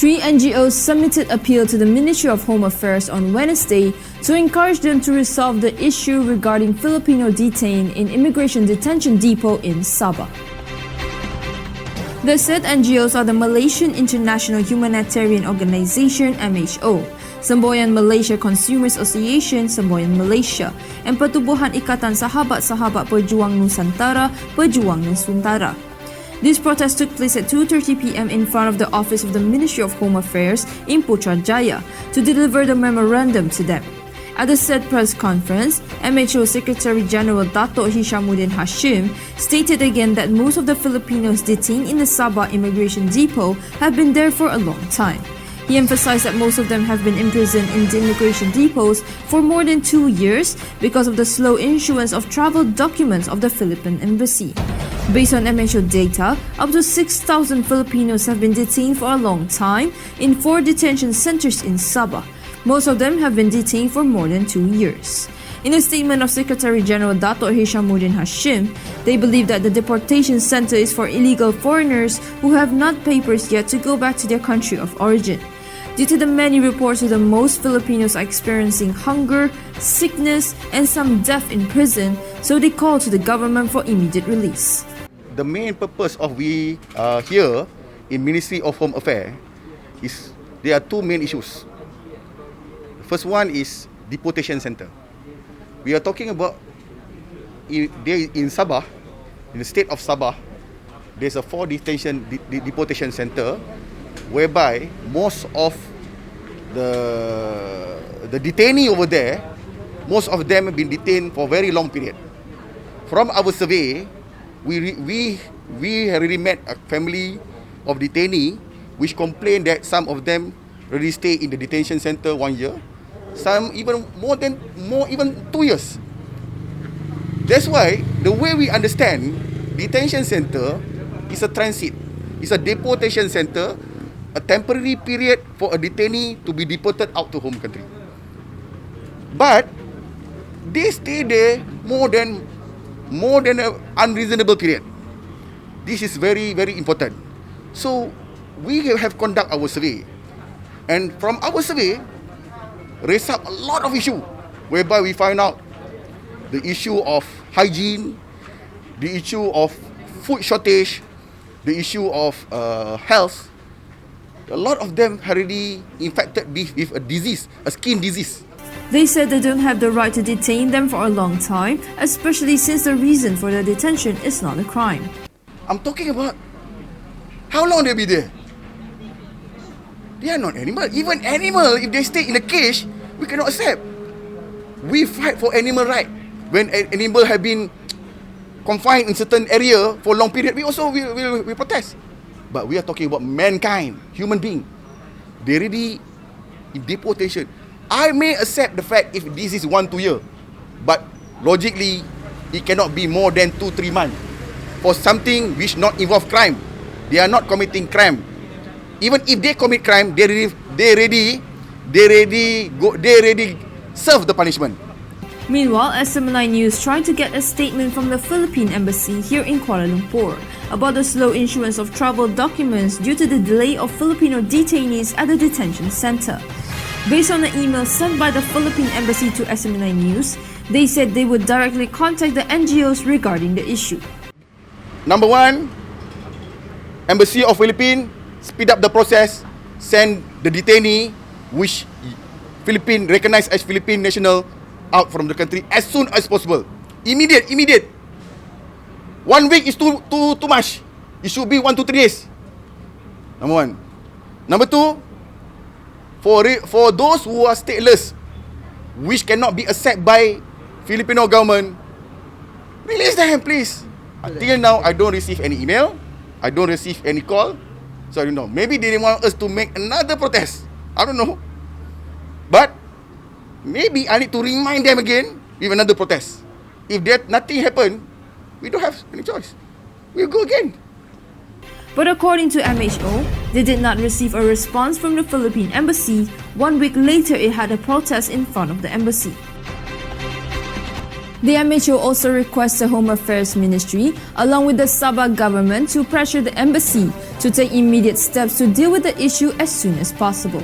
3 NGOs submitted appeal to the Ministry of Home Affairs on Wednesday to encourage them to resolve the issue regarding Filipino detained in immigration detention depot in Sabah. The said NGOs are the Malaysian International Humanitarian Organization (MHO), Semboyan Malaysia Consumers Association Semboyan Malaysia, and Pertubuhan Ikatan Sahabat-Sahabat Pejuang Nusantara Pejuang Nusantara. This protest took place at 2:30 p.m. in front of the office of the Ministry of Home Affairs in Putrajaya to deliver the memorandum to them. At the said press conference, MHO Secretary General Dato' Hishamuddin Hashim stated again that most of the Filipinos detained in the Sabah immigration depot have been there for a long time. He emphasized that most of them have been imprisoned in the immigration depots for more than 2 years because of the slow issuance of travel documents of the Philippine Embassy. Based on MHO data, up to 6,000 Filipinos have been detained for a long time in 4 detention centers in Sabah. Most of them have been detained for more than 2 years. In a statement of Secretary General Dato' Hishamuddin Hashim, they believe that the deportation center is for illegal foreigners who have not papers yet to go back to their country of origin. Due to the many reports that most Filipinos are experiencing hunger, sickness, and some death in prison, so they call to the government for immediate release. The main purpose of we here in Ministry of Home Affairs is there are 2 main issues. The first one is deportation center. We are talking about in Sabah, in the state of Sabah, there's a 4 deportation center whereby most of the detainee over there, most of them have been detained for a very long period. From our survey, we already met a family of detainee which complained that some of them already stay in the detention center 1 year, some even even 2 years. That's why the way we understand detention center is a transit, it's a deportation center, a temporary period for a detainee to be deported out to home country. But they stay there more than an unreasonable period. This is very, very important. So we have conduct our survey, and from our survey raise up a lot of issue whereby we find out the issue of hygiene, the issue of food shortage, the issue of health. A lot of them already infected with a disease, a skin disease. They said they don't have the right to detain them for a long time, especially since the reason for their detention is not a crime. I'm talking about how long they'll be there. They are not animal. Even animal, if they stay in a cage, we cannot accept. We fight for animal right. When an animal have been confined in certain area for a long period, we also will protest. But we are talking about mankind, human being. They already in deportation. I may accept the fact if this is 1-2 year, but logically, it cannot be more than 2-3 months for something which not involve crime. They are not committing crime. Even if they commit crime, they already serve the punishment. Meanwhile, SMNI News tried to get a statement from the Philippine Embassy here in Kuala Lumpur about the slow issuance of travel documents due to the delay of Filipino detainees at the detention center. Based on an email sent by the Philippine Embassy to SMNI News, they said they would directly contact the NGOs regarding the issue. Number 1, Embassy of Philippines, speed up the process, send the detainee, which Philippines recognize as Philippine national, out from the country as soon as possible. Immediate. 1 week is too much. It should be 1 to 3 days. Number 1. Number 2, for those who are stateless, which cannot be accepted by Filipino government, release them, please. Until now, I don't receive any email, I don't receive any call, so I don't know. Maybe they want us to make another protest. I don't know. But maybe I need to remind them again with another protest. If nothing happen, we don't have any choice. We'll go again. But according to MHO, they did not receive a response from the Philippine Embassy. 1 week later, it had a protest in front of the embassy. The MHO also requests the Home Affairs Ministry, along with the Sabah government, to pressure the embassy to take immediate steps to deal with the issue as soon as possible.